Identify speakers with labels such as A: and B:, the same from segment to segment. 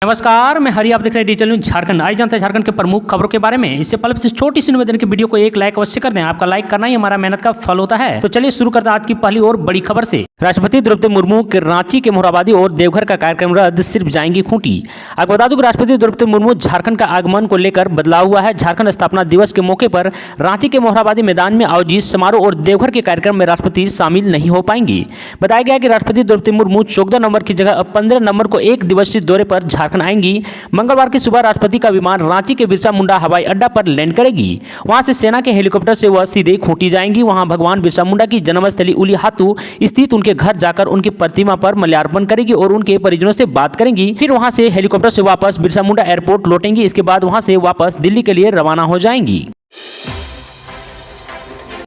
A: नमस्कार, मैं हरि। आप देख रहे हैं डिजिटल न्यूज झारखंड। आज जानते हैं झारखंड के प्रमुख खबरों के बारे में। इससे पहले इस छोटी सी निवेदन की वीडियो को एक लाइक अवश्य कर दें। आपका लाइक करना ही हमारा मेहनत का फल होता है। तो चलिए शुरू करते हैं आज की पहली और बड़ी खबर से। राष्ट्रपति द्रौपदी मुर्मू के रांची के मोरहाबादी और देवघर का कार्यक्रम रद्द, सिर्फ जाएंगी खूंटी। आपको बता दूं कि राष्ट्रपति द्रौपदी मुर्मू झारखंड का आगमन को लेकर बदलाव हुआ है। झारखंड स्थापना दिवस के मौके पर रांची के मोरहाबादी मैदान में आयोजित समारोह और देवघर के कार्यक्रम में राष्ट्रपति शामिल नहीं हो पाएंगी। बताया गया कि राष्ट्रपति द्रौपदी मुर्मू 14 नवंबर की जगह अब 15 नवंबर को एक दिवसीय दौरे पर झारखंड आएंगी। मंगलवार की सुबह राष्ट्रपति का विमान रांची के बिरसा मुंडा हवाई अड्डा पर लैंड करेगी। वहां से सेना के हेलीकॉप्टर से वह सीधे खूंटी जाएंगी। वहां भगवान बिरसा मुंडा की जन्मस्थली उलीहातू स्थित उनके घर जाकर उनकी प्रतिमा पर माल्यार्पण करेगी और उनके परिजनों से बात करेंगी। फिर वहां से हेलीकॉप्टर से वापस बिरसा मुंडा एयरपोर्ट लौटेंगी। इसके बाद वहां से वापस दिल्ली के लिए रवाना हो जाएंगी।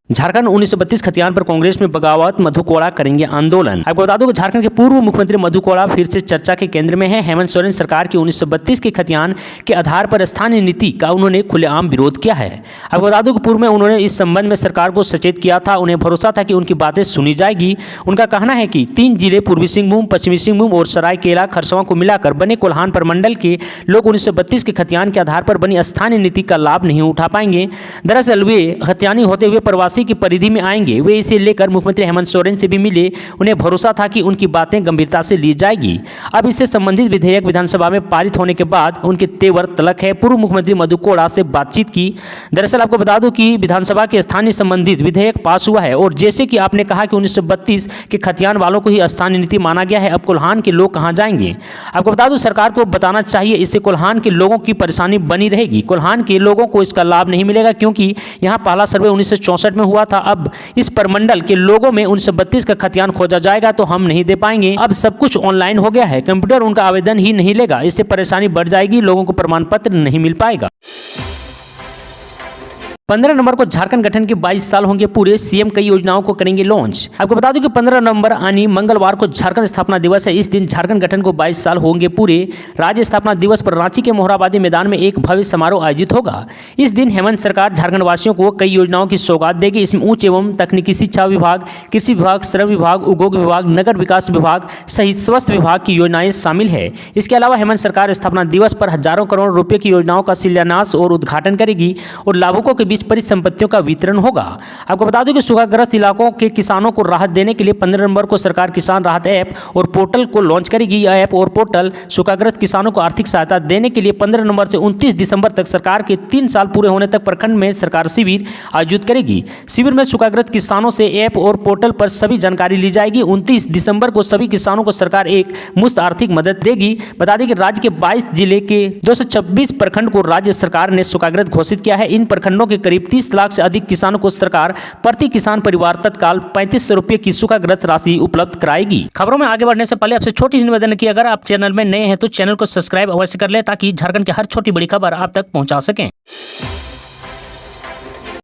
A: झारखंड 1932 खतियान पर कांग्रेस में बगावत, मधु कोड़ा करेंगे आंदोलन। आपको बता दूं कि झारखंड के पूर्व मुख्यमंत्री मधु कोड़ा फिर से चर्चा के केंद्र में है। हेमंत सोरेन सरकार की 1932 के खतियान के आधार पर स्थानीय नीति का उन्होंने खुलेआम विरोध किया है। आपको बता दूं कि पूर्व में उन्होंने इस संबंध में सरकार को सचेत किया था। उन्हें भरोसा था कि उनकी बातें सुनी जाएगी। उनका कहना है कि 3 जिले पूर्वी सिंहभूम, पश्चिमी सिंहभूम और सरायकेला खरसावां को मिलाकर बने कोल्हान प्रमंडल के लोग 1932 के खतियान के आधार पर बनी स्थानीय नीति का लाभ नहीं उठा पाएंगे। दरअसल वे खतियानी होते हुए प्रवासी की परिधि में आएंगे। वे इसे लेकर मुख्यमंत्री हेमंत सोरेन से भी मिले। उन्हें भरोसा था कि उनकी बातें गंभीरता से ली जाएगी। अब इससे संबंधित विधेयक विधानसभा में पारित होने के बाद उनके तेवर तलक है। पूर्व मुख्यमंत्री मधु कोड़ा से बातचीत की। दरअसल आपको बता दूं कि विधानसभा के स्थानीय संबंधित विधेयक पास हुआ है और जैसे कि आपने कहा कि 1932 के खतियान वालों को ही स्थानीय नीति माना गया है। अब कोल्हान के लोग कहां जाएंगे? आपको बता दूं सरकार को बताना चाहिए। इससे कोल्हान के लोगों की परेशानी बनी रहेगी। कोल्हान के लोगों को इसका लाभ नहीं मिलेगा क्योंकि यहां पहला सर्वे 1964 में हुआ था। अब इस प्रमंडल के लोगों में 1932 का खतियान खोजा जाएगा तो हम नहीं दे पाएंगे। अब सब कुछ ऑनलाइन हो गया है। कंप्यूटर उनका आवेदन ही नहीं लेगा। इससे परेशानी बढ़ जाएगी। लोगों को प्रमाण पत्र नहीं मिल पाएगा। 15 नवंबर को झारखंड गठन के 22 साल होंगे पूरे। सीएम कई योजनाओं को करेंगे लॉन्च। आपको बता दूं कि 15 नवंबर यानी मंगलवार को झारखंड स्थापना दिवस है। इस दिन झारखंड गठन को 22 साल होंगे पूरे। राज्य स्थापना दिवस पर रांची के मोरहाबादी मैदान में एक भव्य समारोह आयोजित होगा। इस दिन हेमंत सरकार झारखंड वासियों को कई योजनाओं की सौगात देगी। इसमें उच्च एवं तकनीकी शिक्षा विभाग, कृषि विभाग, श्रम विभाग, उद्योग विभाग, नगर विकास विभाग सहित स्वास्थ्य विभाग की योजनाएं शामिल है। इसके अलावा हेमंत सरकार स्थापना दिवस पर हजारों करोड़ रुपए की योजनाओं का शिलान्यास और उद्घाटन करेगी और लाभुकों के बीच परिसंपत्तियों का वितरण होगा। आपको बता दूं कि सूखाग्रस्त इलाकों के किसानों को राहत देने के लिए 15 नवंबर को सरकार किसान राहत ऐप और पोर्टल को लॉन्च करेगी। यह ऐप और पोर्टल सूखाग्रस्त किसानों को आर्थिक सहायता देने के लिए 15 नवंबर से 29 दिसंबर तक सरकार के 3 साल पूरे होने तक प्रखंड में सरकार शिविर आयोजित करेगी। शिविर में सूखाग्रस्त किसानों से ऐप और पोर्टल पर सभी जानकारी ली जाएगी। 29 दिसंबर को सभी किसानों को सरकार एक मुफ्त आर्थिक मदद देगी। बता दें कि राज्य के 22 जिले के 226 प्रखंड को राज्य सरकार ने सूखाग्रस्त घोषित किया है। इन प्रखंडों के करीब 30 लाख से अधिक किसानों को सरकार प्रति किसान परिवार तत्काल 3500 रुपये की सूखाग्रस्त राशि उपलब्ध कराएगी। खबरों में आगे बढ़ने से पहले आपसे छोटी सी निवेदन की अगर आप चैनल में नए हैं तो चैनल को सब्सक्राइब अवश्य कर लें ताकि झारखंड की हर छोटी बड़ी खबर आप तक पहुंचा सकें।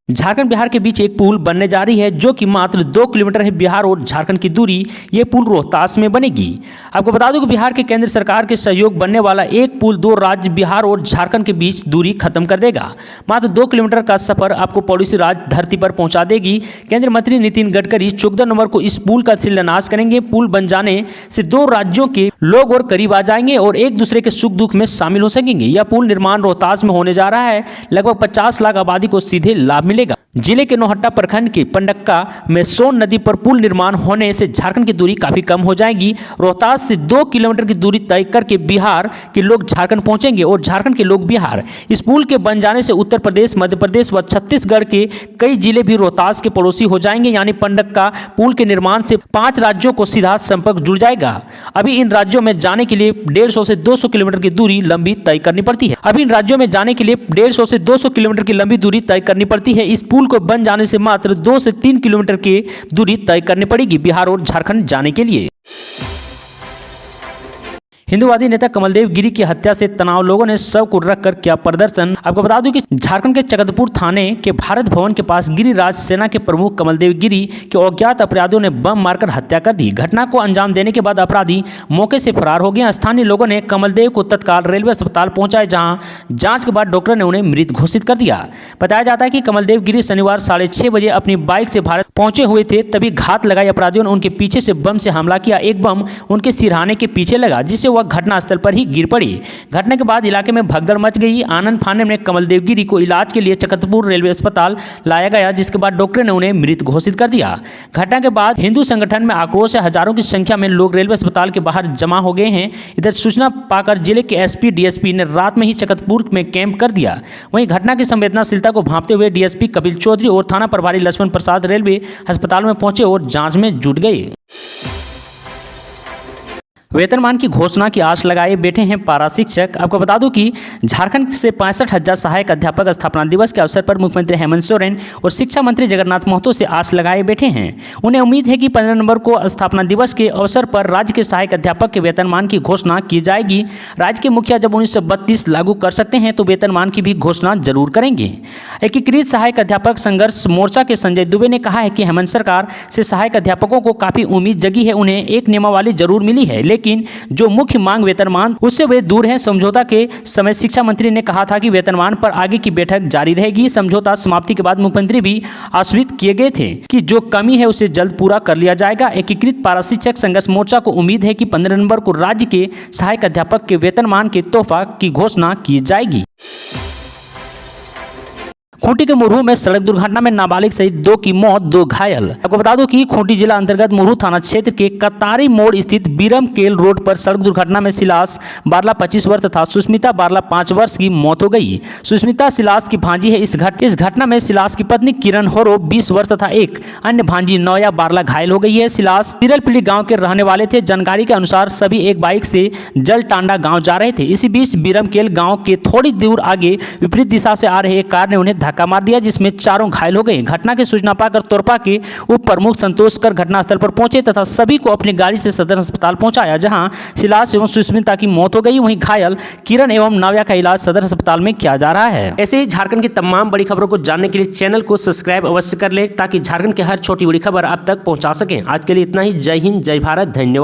A: झारखंड बिहार के बीच एक पुल बनने जा रही है जो कि मात्र 2 किलोमीटर है बिहार और झारखंड की दूरी। ये पुल रोहतास में बनेगी। आपको बता दूं कि बिहार के केंद्र सरकार के सहयोग बनने वाला एक पुल 2 राज्य बिहार और झारखंड के बीच दूरी खत्म कर देगा। मात्र 2 किलोमीटर का सफर आपको पड़ोसी राज्य धरती पर पहुंचा देगी। केंद्रीय मंत्री नितिन गडकरी 14 नवंबर को इस पुल का शिलान्यास करेंगे। पुल बन जाने से 2 राज्यों के लोग और करीब आ जाएंगे और एक दूसरे के सुख दुख में शामिल हो सकेंगे। यह पुल निर्माण रोहतास में होने जा रहा है। लगभग 50 लाख आबादी को सीधे लाभ मिलेगा। जिले के नौहट्टा प्रखंड के पंडक्का में सोन नदी पर पुल निर्माण होने से झारखंड की दूरी काफी कम हो जाएगी। रोहतास से 2 किलोमीटर की दूरी तय करके बिहार के लोग झारखंड पहुंचेंगे और झारखंड के लोग बिहार। इस पुल के बन जाने से उत्तर प्रदेश, मध्य प्रदेश व छत्तीसगढ़ के कई जिले भी रोहतास के पड़ोसी हो जाएंगे। यानी पंडक्का पुल के निर्माण से 5 राज्यों को सीधा संपर्क जुड़ जाएगा। अभी इन राज्यों में जाने के लिए 150 से 200 किलोमीटर की दूरी लंबी तय करनी पड़ती है। इस पुल को बन जाने से मात्र 2 से 3 किलोमीटर की दूरी तय करनी पड़ेगी बिहार और झारखंड जाने के लिए। हिंदूवादी नेता कमलदेव गिरी की हत्या से तनाव, लोगों ने शव को रखकर किया प्रदर्शन। आपको बता दूं कि झारखंड के चकदपुर थाने के भारत भवन के पास गिरिराज सेना के प्रमुख कमलदेव गिरी के अज्ञात अपराधियों ने बम मारकर हत्या कर दी। घटना को अंजाम देने के बाद अपराधी मौके से फरार हो गए। स्थानीय लोगों ने कमलदेव को तत्काल रेलवे अस्पताल पहुंचाए जहां जांच के बाद डॉक्टर ने उन्हें मृत घोषित कर दिया। बताया जाता है कि कमलदेव गिरी शनिवार 6:30 बजे अपनी बाइक से भारत पहुंचे हुए थे, तभी घात लगाई अपराधियों ने उनके पीछे से बम से हमला किया। एक बम उनके सिरहाने के पीछे लगा जिससे वह घटनास्थल पर ही गिर पड़ी। घटना के बाद इलाके में भगदड़ मच गई। आनंद फानन में कमल देवगिरी को इलाज के लिए चक्रधरपुर रेलवे अस्पताल लाया गया, जिसके बाद डॉक्टर ने उन्हें मृत घोषित कर दिया। घटना के बाद हिंदू संगठन में आक्रोश है। हजारों की संख्या में लोग रेलवे अस्पताल के बाहर जमा हो गए हैं। इधर सूचना पाकर जिले के एसपी डीएसपी ने रात में ही चक्रधरपुर में कैंप कर दिया। वहीं घटना की संवेदनशीलता को भांपते हुए डीएसपी कपिल चौधरी और थाना प्रभारी लक्ष्मण प्रसाद रेलवे अस्पताल में पहुंचे और जांच में जुट गए। वेतनमान की घोषणा की आश लगाए बैठे हैं पारा शिक्षक। आपको बता दूं कि झारखंड से 65,000 सहायक अध्यापक स्थापना दिवस के अवसर पर मुख्यमंत्री हेमंत सोरेन और शिक्षा मंत्री जगन्नाथ महतो से आश लगाए बैठे हैं। उन्हें उम्मीद है कि 15 नवंबर को स्थापना दिवस के अवसर पर राज्य के सहायक अध्यापक के वेतनमान की घोषणा की जाएगी। राज्य के मुखिया जब 1932 लागू कर सकते हैं तो वेतनमान की भी घोषणा जरूर करेंगे। एकीकृत सहायक अध्यापक संघर्ष मोर्चा के संजय दुबे ने कहा है कि हेमंत सरकार से सहायक अध्यापकों को काफी उम्मीद जगी है। उन्हें एक नियमावली जरूर मिली है, लेकिन जो मुख्य मांग वेतनमान उससे वे दूर हैं। समझौता के समय शिक्षा मंत्री ने कहा था कि वेतनमान पर आगे की बैठक जारी रहेगी। समझौता समाप्ति के बाद मुख्यमंत्री भी आश्वस्त किए गए थे कि जो कमी है उसे जल्द पूरा कर लिया जाएगा। एकीकृत पारा शिक्षक संघर्ष मोर्चा को उम्मीद है कि 15 नवंबर को राज्य के सहायक अध्यापक के वेतनमान के तोहफा की घोषणा की जाएगी। खूंटी के मुरहू में सड़क दुर्घटना में नाबालिग सहित 2 की मौत, 2 घायल। आपको बता दूं कि खूंटी जिला अंतर्गत मुरहू थाना क्षेत्र के कतारी मोड़ स्थित बीरमकेल रोड पर सड़क दुर्घटना में सिलास बारला 25 वर्ष तथा सुष्मिता बारला 5 वर्ष की मौत हो गई। सुष्मिता सिलास की भांजी है। इस घटना में सिलास की पत्नी किरण होरो 20 वर्ष तथा एक अन्य भांजी नौया बारला घायल हो गई है। सिलास तिरलपीली गाँव के रहने वाले थे। जानकारी के अनुसार सभी एक बाइक से जल टांडा गाँव जा रहे थे। इसी बीच बीरमकेल गाँव के थोड़ी दूर आगे विपरीत दिशा से आ रहे एक कार ने उन्हें धक्का मार दिया, जिसमें चारों घायल हो गए। घटना की सूचना पाकर तोरपा के उप प्रमुख संतोष कर घटनास्थल पर पहुंचे तथा सभी को अपनी गाड़ी से सदर अस्पताल पहुंचाया, जहां सिलास एवं सुष्मिता की मौत हो गई। वहीं घायल किरण एवं नव्या का इलाज सदर अस्पताल में किया जा रहा है। ऐसे ही झारखंड की तमाम बड़ी खबरों को जानने के लिए चैनल को सब्सक्राइब अवश्य कर ले, ताकि झारखंड की हर छोटी बड़ी खबर आप तक पहुंचा सकें। आज के लिए इतना ही। जय हिंद, जय भारत, धन्यवाद।